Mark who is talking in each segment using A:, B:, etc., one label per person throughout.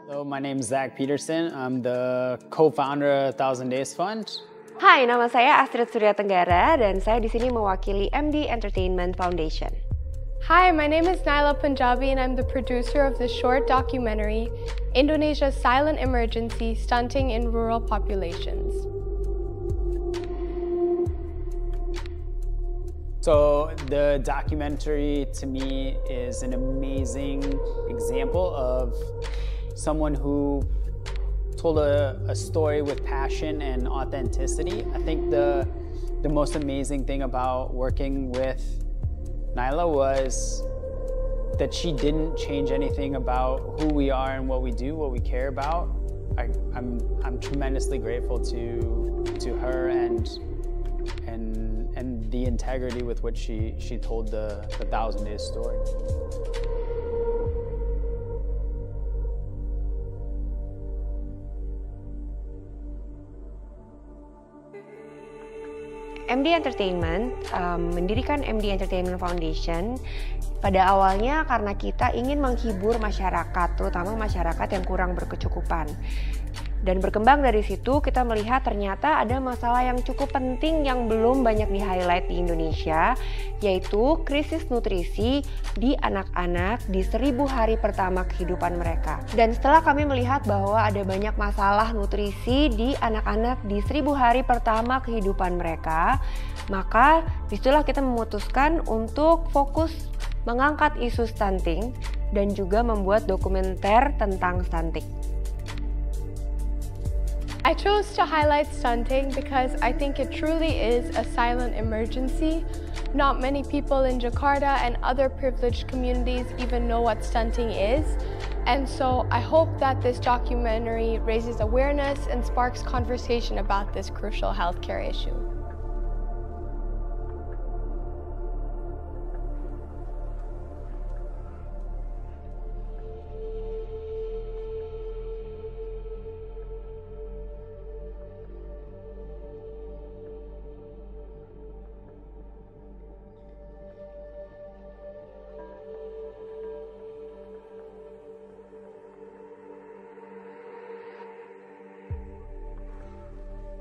A: Hello, my name is Zach Peterson. I'm the co-founder of 1000 Days Fund.
B: Hai, nama saya Astrid Surya Tenggara dan saya di sini mewakili MD Entertainment Foundation.
C: Hi, my name is Naila Punjabi and I'm the producer of the short documentary Indonesia's Silent Emergency: Stunting in Rural Populations.
A: So the documentary to me is an amazing example of someone who told a story with passion and authenticity. I think the most amazing thing about working with Naila was that she didn't change anything about who we are and what we do, what we care about. I'm tremendously grateful to her and the integrity with which she told the 1000 Days story.
B: MD Entertainment mendirikan MD Entertainment Foundation pada awalnya karena kita ingin menghibur masyarakat, terutama masyarakat yang kurang berkecukupan. Dan berkembang dari situ kita melihat ternyata ada masalah yang cukup penting yang belum banyak di-highlight di Indonesia, yaitu krisis nutrisi di anak-anak di 1000 hari pertama kehidupan mereka. Dan setelah kami melihat bahwa ada banyak masalah nutrisi di anak-anak di 1000 hari pertama kehidupan mereka, maka disitulah kita memutuskan untuk fokus mengangkat isu stunting dan juga membuat dokumenter tentang stunting.
C: I chose to highlight stunting because I think it truly is a silent emergency. Not many people in Jakarta and other privileged communities even know what stunting is. And so I hope that this documentary raises awareness and sparks conversation about this crucial healthcare issue.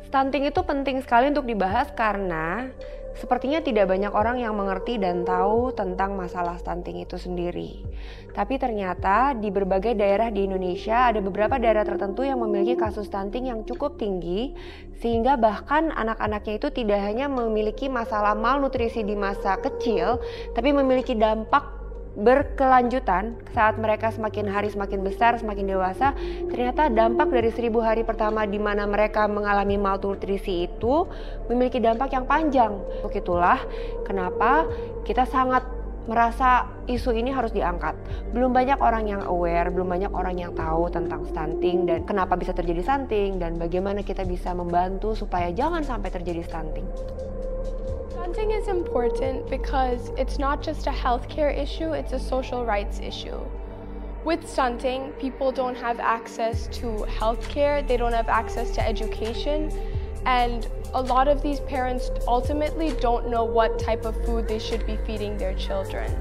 B: Stunting itu penting sekali untuk dibahas karena sepertinya tidak banyak orang yang mengerti dan tahu tentang masalah stunting itu sendiri. Tapi ternyata di berbagai daerah di Indonesia ada beberapa daerah tertentu yang memiliki kasus stunting yang cukup tinggi, sehingga bahkan anak-anaknya itu tidak hanya memiliki masalah malnutrisi di masa kecil, tapi memiliki dampak berkelanjutan saat mereka semakin hari semakin besar, semakin dewasa. Ternyata dampak dari 1000 hari pertama di mana mereka mengalami malnutrisi itu memiliki dampak yang panjang. Untuk itulah kenapa kita sangat merasa isu ini harus diangkat. Belum banyak orang yang aware, belum banyak orang yang tahu tentang stunting dan kenapa bisa terjadi stunting dan bagaimana kita bisa membantu supaya jangan sampai terjadi stunting.
C: Stunting is important because it's not just a healthcare issue, it's a social rights issue. With stunting, people don't have access to healthcare, they don't have access to education, and a lot of these parents ultimately don't know what type of food they should be feeding their children.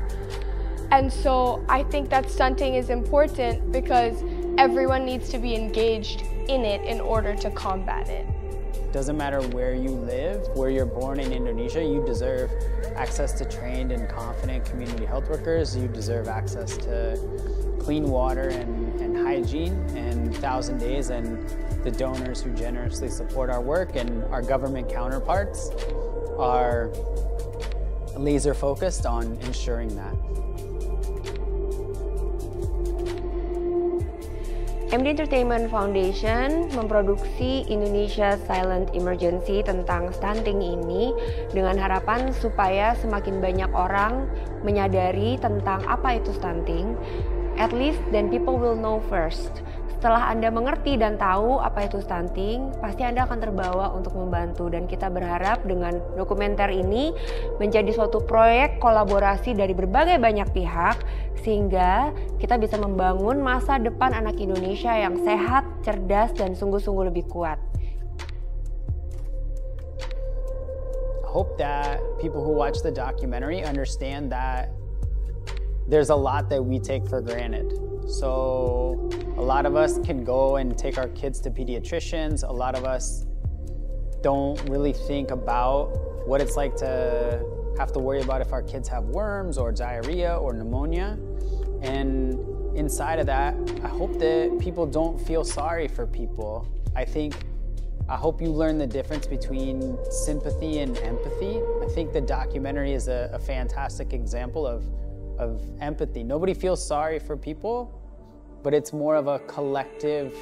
C: And so I think that stunting is important because everyone needs to be engaged in it in order to combat it.
A: Doesn't matter where you live, where you're born in Indonesia, you deserve access to trained and confident community health workers. You deserve access to clean water and hygiene. And 1000 Days and the donors who generously support our work and our government counterparts are laser focused on ensuring that.
B: MD Entertainment Foundation memproduksi Indonesia Silent Emergency tentang stunting ini dengan harapan supaya semakin banyak orang menyadari tentang apa itu stunting, at least then people will know first. Setelah Anda mengerti dan tahu apa itu stunting, pasti Anda akan terbawa untuk membantu, dan kita berharap dengan dokumenter ini menjadi suatu proyek kolaborasi dari berbagai banyak pihak sehingga kita bisa membangun masa depan anak Indonesia yang sehat, cerdas, dan sungguh-sungguh lebih kuat.
A: I hope that people who watch the documentary understand that there's a lot that we take for granted. So a lot of us can go and take our kids to pediatricians. A lot of us don't really think about what it's like to have to worry about if our kids have worms or diarrhea or pneumonia. And inside of that, I hope that people don't feel sorry for people. I hope you learn the difference between sympathy and empathy. I think the documentary is a fantastic example of empathy. Nobody feels sorry for people, but it's more of a collective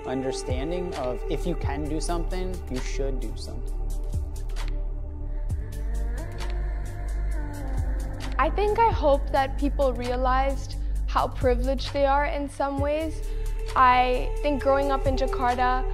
A: understanding of if you can do something, you should do something.
C: I hope that people realized how privileged they are in some ways. I think growing up in Jakarta,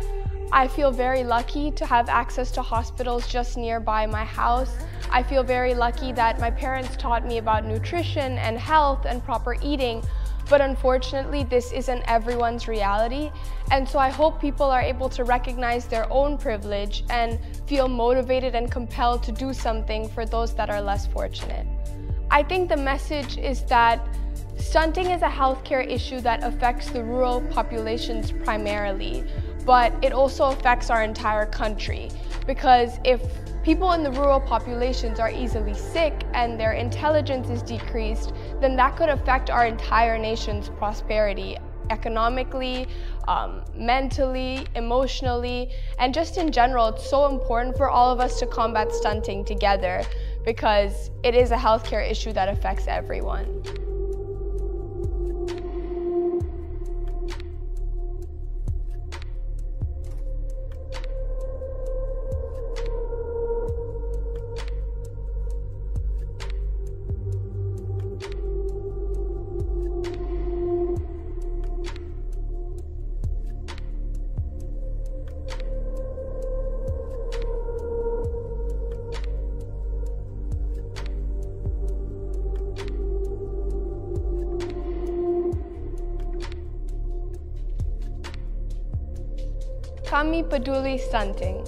C: I feel very lucky to have access to hospitals just nearby my house. I feel very lucky that my parents taught me about nutrition and health and proper eating, but unfortunately this isn't everyone's reality. And so I hope people are able to recognize their own privilege and feel motivated and compelled to do something for those that are less fortunate. I think the message is that stunting is a healthcare issue that affects the rural populations primarily, but it also affects our entire country, because if people in the rural populations are easily sick and their intelligence is decreased, then that could affect our entire nation's prosperity, economically, mentally, emotionally, and just in general. It's so important for all of us to combat stunting together, because it is a healthcare issue that affects everyone. Kami peduli stunting.